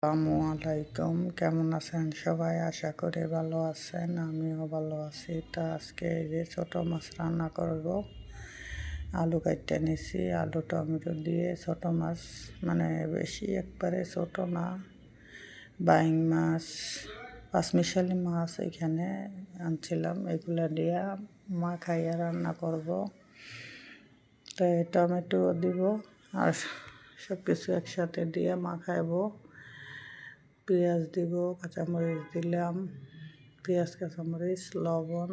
আসসালামু আলাইকুম, কেমন আছেন সবাই? আশা করি ভালো আছেন, আমিও ভালো আছি। তা আজকে এই যে ছোটো মাছ রান্না করব। আলু কাটতে নিছি, আলু টমেটো দিয়ে ছোটো মাছ, মানে বেশি একবারে ছোটো না, বাইং মাছ, পাঁচমিশালি মাছ এখানে আনছিলাম, এগুলো দিয়ে খাইয়া রান্না করব। তো টমেটো দিব আর সব কিছু একসাথে দিয়ে খাইব। পেঁয়াজ দিব, কাঁচামরিচ দিলাম, পেঁয়াজ কাঁচামরিচ, লবণ,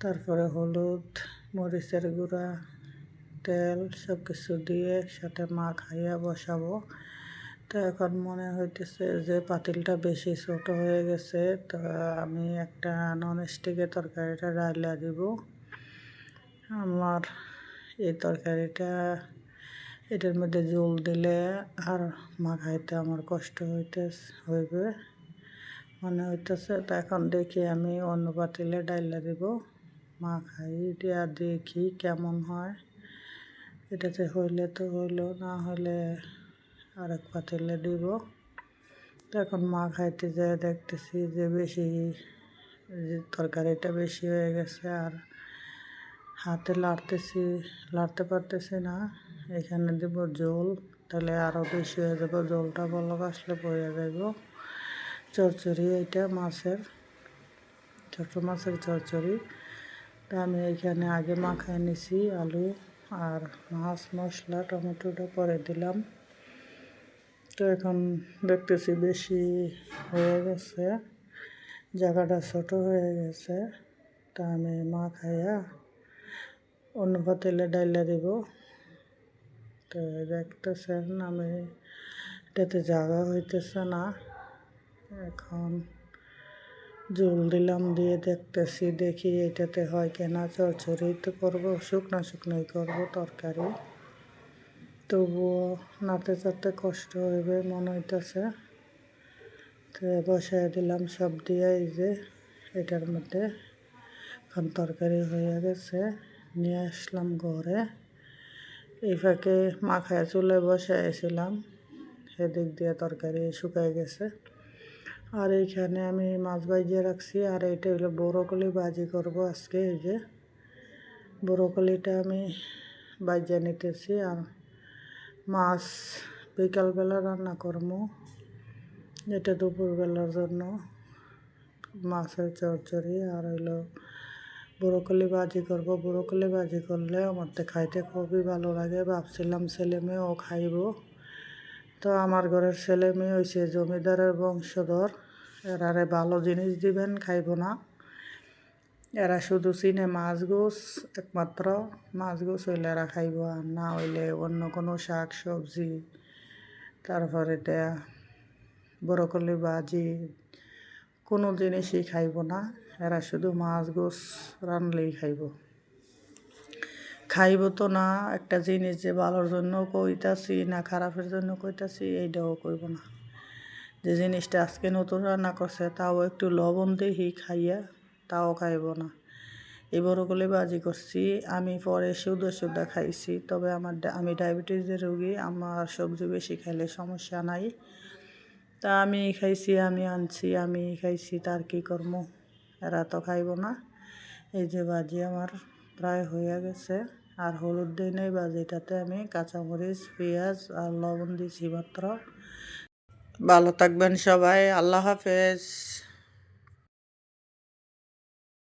তারপরে হলুদ, মরিচের গুঁড়া, তেল, সব কিছু দিয়ে একসাথে খাইয়া বসাবো। তো এখন মনে হইতেছে যে পাতিলটা বেশি ছোট হয়ে গেছে, তো আমি একটা ননস্টিকের তরকারিটা ডাইলা দিব। আমার এই তরকারিটা, এটার মধ্যে জল দিলে আর খাইতে আমার কষ্ট হইবে মনে হইতেছে। তো এখন দেখি আমি অন্য পাতিলে ডাইলা দিব, খাই দিয়া দেখি কেমন হয়। এটাতে হইলে তো হইল, না হলে আরেক পাতিলে দিব। তো এখন খাইতে যেয়ে দেখতেছি যে তরকারিটা বেশি হয়ে গেছে, আর হাতে লাড়তে পারতেছি না। এখানে দেব জল, তাহলে আরও বেশি হয়ে যাব, জলটা বলক আসলে বয়ে যাব। চচ্চড়ি, এটা ছোটো মাছের চচ্চড়ি। তা আমি এখানে আগে মাখায় নিছি আলু আর মাছ, মশলা, টমেটোটা পরে দিলাম। তো এখন দেখতেছি বেশি হয়ে গেছে, জায়গাটা ছোট হয়ে গেছে। তা আমি খাইয়া অন্য পাতিলে ডাইলা দিব। তো দেখতেছেন আমি এটাতে জায়গা হইতেছে না। এখন জল দিলাম, দিয়ে দেখি এটাতে হয় কিনা। চচ্চড়ি তো করবো, শুকনোই করবো তরকারি, তবুও নাড়তে চাড়তে কষ্ট হইবে মনে হইতেছে। তো বসায় দিলাম সব দিয়ে, এই যে এটার মধ্যে এখন তরকারি হয়ে গেছে, নিয়ে আসলাম ঘরে। এই ফাঁকে খায়া চুলায় বসাইছিলাম, সেদিক দিয়ে তরকারি শুকায় গেছে। আর এইখানে আমি মাছ ভাজিয়ে রাখছি, আর এইটা হলো ব্রকলি ভাজি করব আজকে। এই যে ব্রকলিটা আমি ভাজিয়ে নিতেছি, আর মাছ বিকালবেলা রান্না করবো, এটা দুপুরবেলার জন্য মাছের চচ্চড়ি। আর হইলো ব্রকলি ভাজি করব। ব্রকলি ভাজি করলে আমার তো খাইতে খুবই ভালো লাগে, ভাবছিলাম ছেলে মেয়েও খাইব। তো আমার ঘরের ছেলে মেয়ে হয়েছে জমিদারের বংশধর, এরারে ভালো জিনিস দিবেন খাইব না। এরা শুধু চিনে মাছ গোছ, একমাত্র মাছ গোছ হইলে এরা খাইব, আর না হইলে অন্য কোনো শাক সবজি, তারপরে ব্রকলি ভাজি, কোনো জিনিসই খাইব না। এরা শুধু মাছ গোছ রানলেই খাইব তো না। একটা জিনিস যে ভালোর জন্য কইতাছি না খারাপের জন্য কইতাছি এইটাও কইব না। যে জিনিসটা আজকে নতুন রান্না করছে তাও একটু লবণ দেখি খাইয়া, তাও খাইব না। এই ব্রকলি ভাজি করছি আমি, পরে শুধু খাইছি। তবে আমি ডায়াবেটিসের রোগী, আমার সবজি বেশি খাইলে সমস্যা নাই। তা আমি খাইছি, আমি আনছি, আমি খাইছি, তার কি করব, এরা তো খাইব না। এই যে ভাজি আমার প্রায় হয়ে গেছে, আর হলুদ দিই নেই ভাজিটাতে, আমি কাঁচামরিচ, পেঁয়াজ আর লবণ দিয়েছি মাত্র। ভালো থাকবেন সবাই, আল্লাহ হাফেজ।